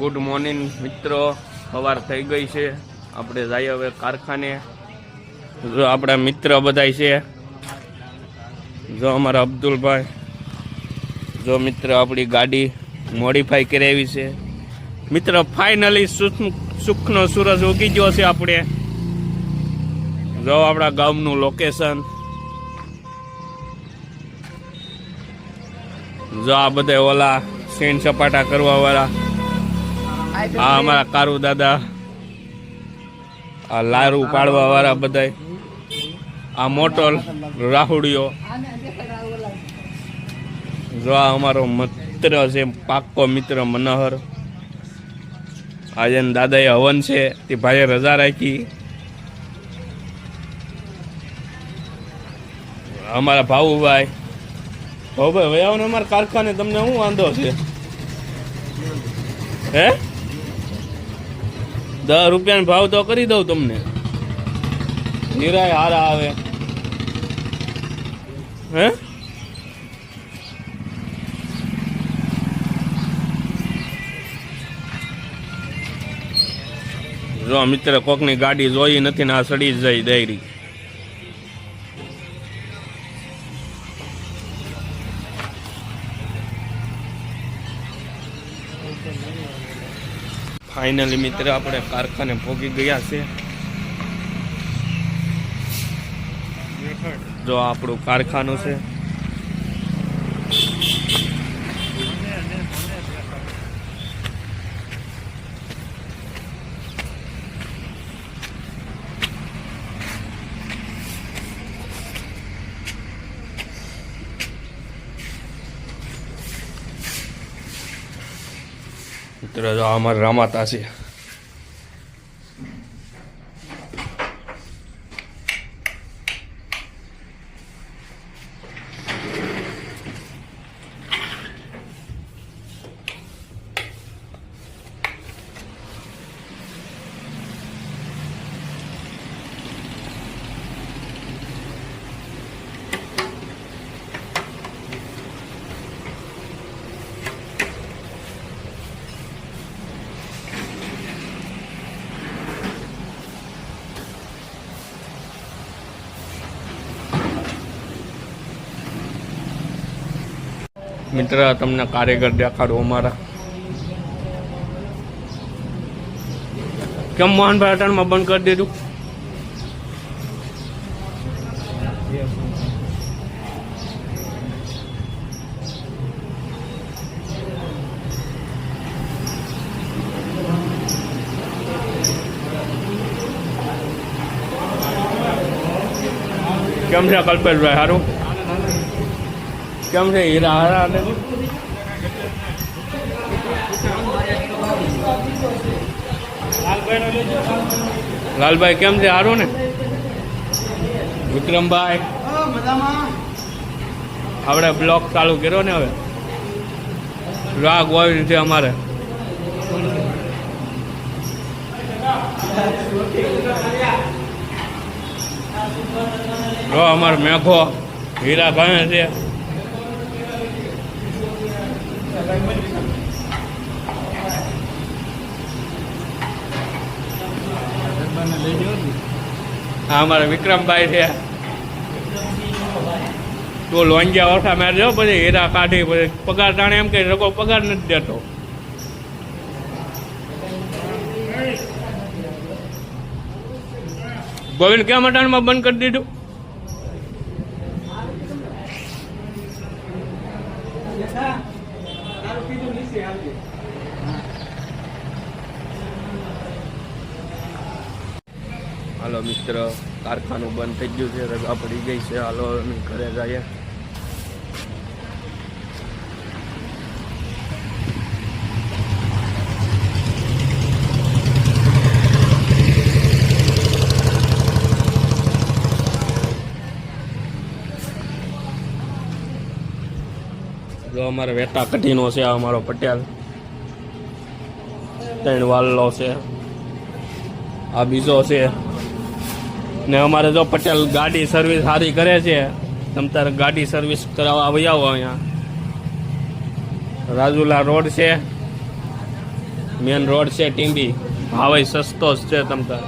Good morning મિત્રો, સવાર થઈ ગઈ છે. આપણે જઈએ હવે કારખાને. જો આપણા મિત્ર બધાય છે. જો અમારા અબ્દુલભાઈ, જો મિત્ર આપણી ગાડી મોડિફાઈ કરાવી છે. મિત્ર ફાઇનલી સુખનો સૂરજ ઉગી ગયો છે. આપણે જો આપણા ગામનું લોકેશન. જો આ બધા ઓલા સીણ સપાટા કરવા વાળા, આ અમારા કારુ દાદા, આ લારું પાડવા વાળા બધા, આ મોટો રાહુડિયો. જો આ અમારો મિત્ર છે, પાક્કો મિત્ર મનોહર. આજે દાદાએ હવન છે, તે ભાઈએ રજા રાખી. અમારા ભાવુભાઈ ભાઈ આવો ને અમારા કારખાને. તમને શું વાંધો છે? હે 10 રૂપિયાનો ભાવ તો કરી દઉં તમને. નિરાય હારા આવે. હે જો મિત્ર કોકની ગાડી જોઈ નથી ને આ સડી જાય ડાયરી. ફાઇનલી મિત્ર આપણે કારખાને પહોંચી ગયા છે. જો આપણું કારખાનું છે. મિત્ર જો અમારા રામાતા છે. મિત્ર તમને કારીગર દેખાડો અમારા. કેમ મોહનભાઈ અટાણમાં બંધ કરી દીધું? કેમ છે કલ્પેશભાઈ? સારું. કેમ છે હીરા હારા? લાલભાઈ કેમ છે? હારું ને? વિક્રમભાઈ આપણે બ્લોક ચાલુ કર્યો ને હવે. રાગ હોય છે અમારે. અમારે મેઘો હીરા ભાઈ છે. હા અમારા વિક્રમભાઈ છે. તો લોંજિયા ઓછા મેં જો પછી હીરા કાઢી પછી પગાર તાણે એમ કે લોકો પગાર નથી દેતો. ગોવિંદ કેમ અટાણમાં બંધ કરી દીધું? હાલો મિત્ર, કારખાનું બંધ થઈ ગયું છે, રજા પડી ગઈ છે. હાલો અમે ઘરે જઈએ. જો અમારે વેટા કઢીનો છે. આ અમારો પટેલ 3 વાલ્લો છે. આ બીજો છે. ને અમારે જો પટેલ ગાડી સર્વિસ સારી કરે છે. તમે તારે ગાડી સર્વિસ કરાવવા આવી આવો. અહીંયા રાજુલા રોડ છે. મેન રોડ છે ટીંબી, ભાવે સસ્તો જ છે તમ તાર.